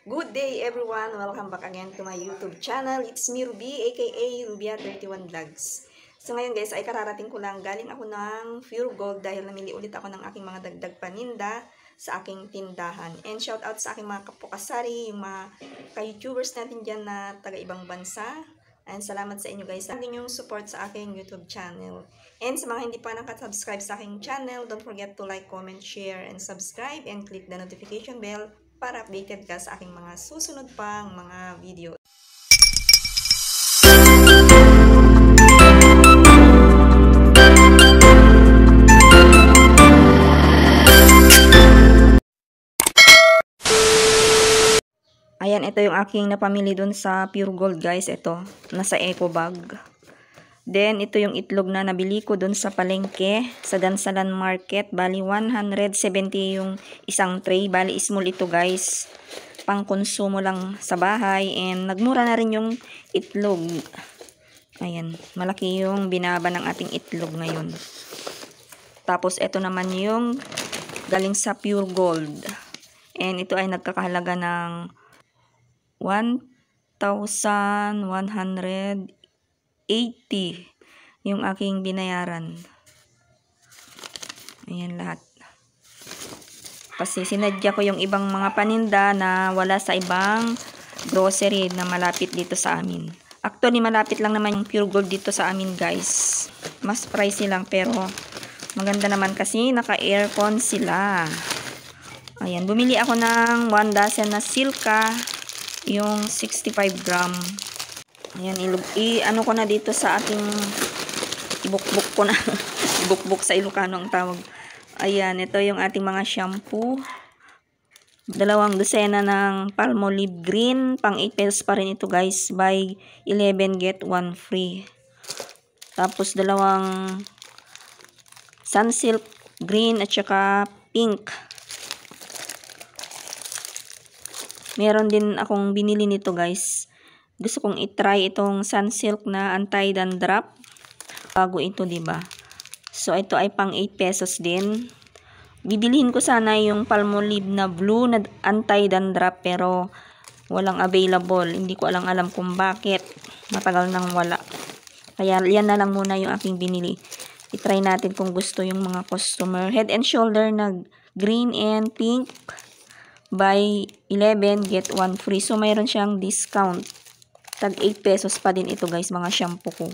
Good day everyone! Welcome back again to my YouTube channel. It's me Ruby aka Rubia31 Vlogs. So ngayon guys ay kararating ko lang. Galing ako ng Pure Gold dahil namili ulit ako ng aking mga dagdag paninda sa aking tindahan. And shout out sa aking mga kapukasari, yung mga ka-YouTubers natin dyan na taga-ibang bansa. And salamat sa inyo guys sa inyong support sa aking YouTube channel. And sa mga hindi pa nakasubscribe sa aking channel, don't forget to like, comment, share, and subscribe. And click the notification bell para updated ka sa aking mga susunod pang mga video. Ayan, ito yung aking napamili dun sa Pure Gold guys. Ito, nasa eco bag. Then, ito yung itlog na nabili ko dun sa palengke, sa Gansalan Market. Bali, 170 yung isang tray. Bali, small ito guys. Pang konsumo lang sa bahay. And, nagmura na rin yung itlog. Ayan, malaki yung binaba ng ating itlog ngayon. Tapos, ito naman yung galing sa Pure Gold. And, ito ay nagkakahalaga ng 1,180 yung aking binayaran. Ayan lahat. Kasi sinadya ko yung ibang mga paninda na wala sa ibang grocery na malapit dito sa amin. Actually, malapit lang naman yung Pure Gold dito sa amin guys. Mas pricey lang pero maganda naman kasi naka-aircon sila. Ayan, bumili ako ng 1 dozen na silka, yung 65 gram. Ayan, ano ko na dito sa ating ibukbuk ko na. Ibukbuk sa Ilocano ang tawag. Ayan, ito yung ating mga shampoo. 2 dosena ng Palmolive Green. Pang 8 pesos pa rin ito guys. Buy 11 get 1 free. Tapos 2 Sunsilk Green at saka pink. Meron din akong binili nito guys. Gusto kong i-try itong Sunsilk na anti-dandruff. Bago ito, 'di ba? So ito ay pang 8 pesos din. Bibilihin ko sana yung Palmolive na blue na anti-dandruff pero walang available. Hindi ko alam kung bakit. Matagal nang wala. Kaya yan na lang muna yung aking binili. I-try natin kung gusto yung mga customer. Head and Shoulder na green and pink. Buy 11 get 1 free. So mayroon siyang discount. Tag 8 pesos pa din ito guys, mga shampoo ko.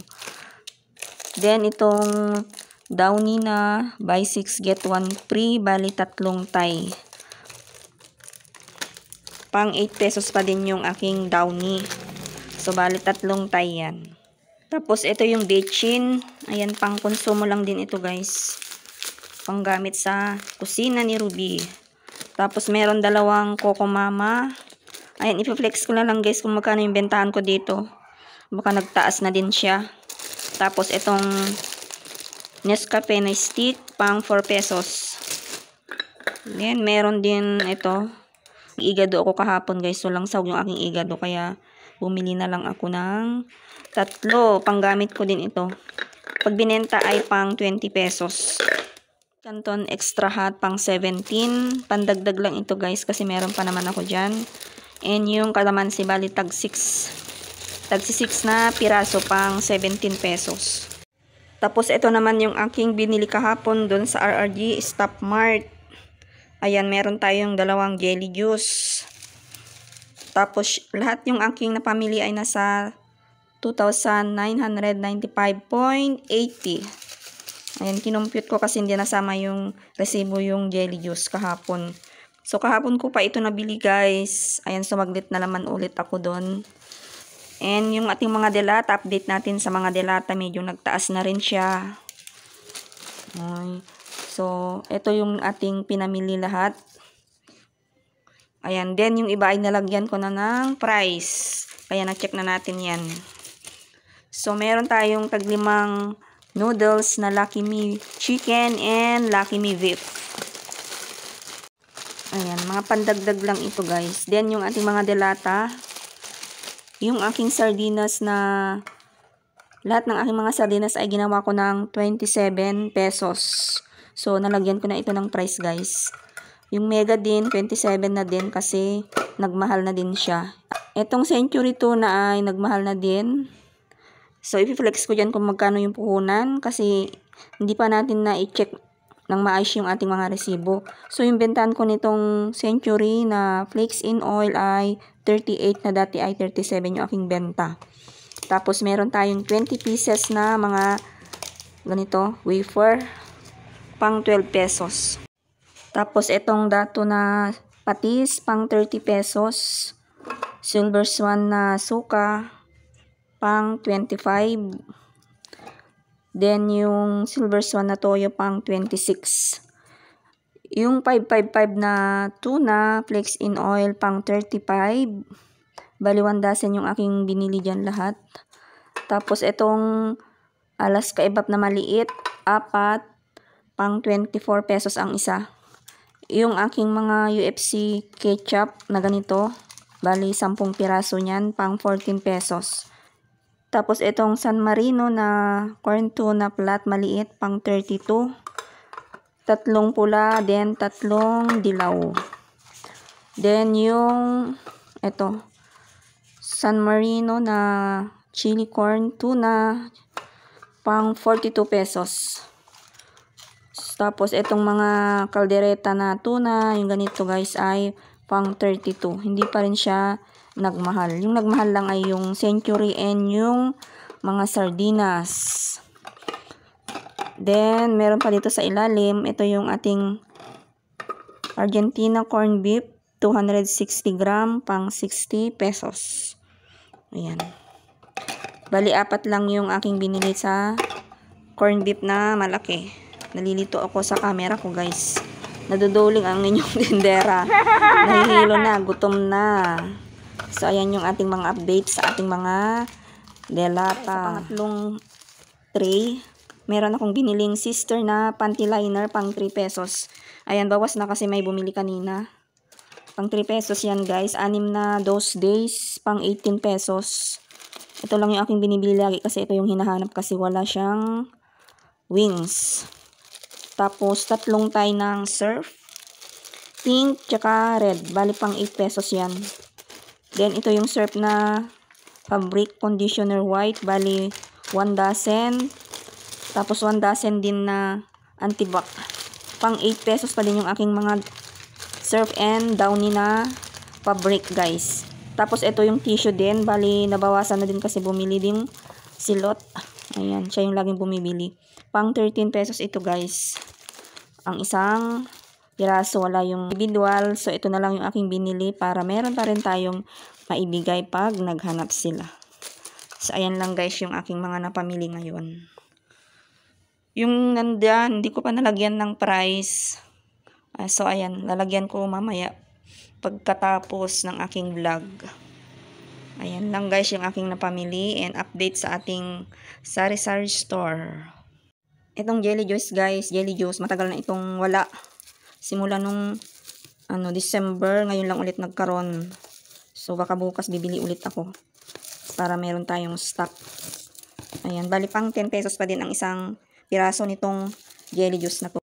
Then itong Downy na buy 6 get 1 free. Bali 3 tie. Pang 8 pesos pa din yung aking Downy. So bali 3 tie yan. Tapos ito yung Dechin. Ayan, pang konsumo lang din ito guys. Pang gamit sa kusina ni Ruby. Tapos meron 2 Coco Mama. Ayan, ipiflex ko na lang guys kung magkano yung bentahan ko dito. Baka nagtaas na din siya. Tapos itong Nescafe na stick, pang 4 pesos. Then meron din ito. Igado ako kahapon guys. So lang sawag yung aking igado. Kaya bumili na lang ako ng 3. Panggamit ko din ito. Pag binenta ay pang 20 pesos. Canton Extra Hot pang 17. Pandagdag lang ito guys kasi meron pa naman ako dyan. And yung kalamansi bali tag 6 na piraso pang 17 pesos. Tapos ito naman yung aking binili kahapon doon sa RRG Stop Mart. Ayan, meron tayong 2 jelly juice. Tapos lahat yung aking napamili ay nasa 2,995.80. Ayan, kinumpute ko kasi hindi nasama yung resibo yung jelly juice kahapon. So, kahapon ko pa ito nabili guys. Ayan, sumaglit na naman ulit ako doon. And yung ating mga delata, update natin sa mga delata. Medyo nagtaas na rin siya. Okay. So, ito yung ating pinamili lahat. Ayan, then yung iba ay nalagyan ko na ng price. Kaya na-check na natin yan. So, meron tayong tag 5 noodles na Lucky Me Chicken and Lucky Me Beef. Ayan, mga pandagdag lang ito guys. Then yung ating mga delata, yung aking sardinas na lahat ng aking mga sardinas ay ginawa ko ng 27 pesos. So nalagyan ko na ito ng price guys. Yung Mega din, 27 na din kasi nagmahal na din siya. Etong Century Tuna ay nagmahal na din. So, i-flex ko dyan kung magkano yung puhunan kasi hindi pa natin na i-check ng maayos yung ating mga resibo. So, yung bentahan ko nitong Century na flakes in oil ay 38 na dati ay 37 yung aking benta. Tapos, meron tayong 20 pieces na mga ganito, wafer, pang 12 pesos. Tapos, itong dato na patis, pang 30 pesos. Silver Swan na suka, pang 25. Then, yung Silver Swan na toyo, pang 26. Yung 555 na tuna, flakes in oil, pang 35. Bali, 1 dozen yung aking binili dyan lahat. Tapos, itong Alaska Ebap na maliit, 4, pang 24 pesos ang isa. Yung aking mga UFC ketchup na ganito, bali 10 piraso niyan, pang 14 pesos. Tapos itong San Marino na corn tuna flat maliit, pang 32. 3 pula, then 3 dilaw. Then yung San Marino na chili corn tuna, pang 42 pesos. Tapos itong mga kaldereta na tuna, yung ganito guys ay pang 32. Hindi pa rin siya nagmahal. Yung nagmahal lang ay yung Century and yung mga sardinas. Then, meron pa dito sa ilalim. Ito yung ating Argentina corn beef. 260 gram, pang 60 pesos. Ayan. Bali, 4 lang yung aking binili sa corn beef na malaki. Nalilito ako sa camera ko guys. Naduduling ang inyong tindera. Nahihilo na, gutom na. So, ayan yung ating mga updates sa ating mga delata. Sa pangatlong tray, meron akong biniling sister na panty liner, pang 3 pesos. Ayan, bawas na kasi may bumili kanina. Pang 3 pesos yan guys. 6 na those days, pang 18 pesos. Ito lang yung aking binibili lagi kasi ito yung hinahanap kasi wala siyang wings. Tapos, 3 tie ng surf. Pink, tsaka red. Bali, pang 8 pesos yan. Then, ito yung surf na fabric conditioner white. Bali, 1 dozen. Tapos, 1 dozen din na antibac. Pang 8 pesos pa din yung aking mga surf and downy na fabric, guys. Tapos, ito yung tissue din. Bali, nabawasan na din kasi bumili din silot. Ayan, siya yung laging bumibili. Pang 13 pesos ito, guys. Ang isang piraso, wala yung individual. So, ito na lang yung aking binili para meron pa rin tayong maibigay pag naghanap sila. So, ayan lang guys yung aking mga napamili ngayon. Yung nandiyan, hindi ko pa nalagyan ng price. So, ayan, lalagyan ko mamaya pagkatapos ng aking vlog. Ayan lang guys yung aking napamili and update sa ating sari-sari store. Itong jelly juice guys, jelly juice, matagal na itong wala. Simula nung December, ngayon lang ulit nagkaroon. So baka bukas bibili ulit ako para meron tayong stock. Ayan, bali pang 10 pesos pa din ang isang piraso nitong jelly juice na to.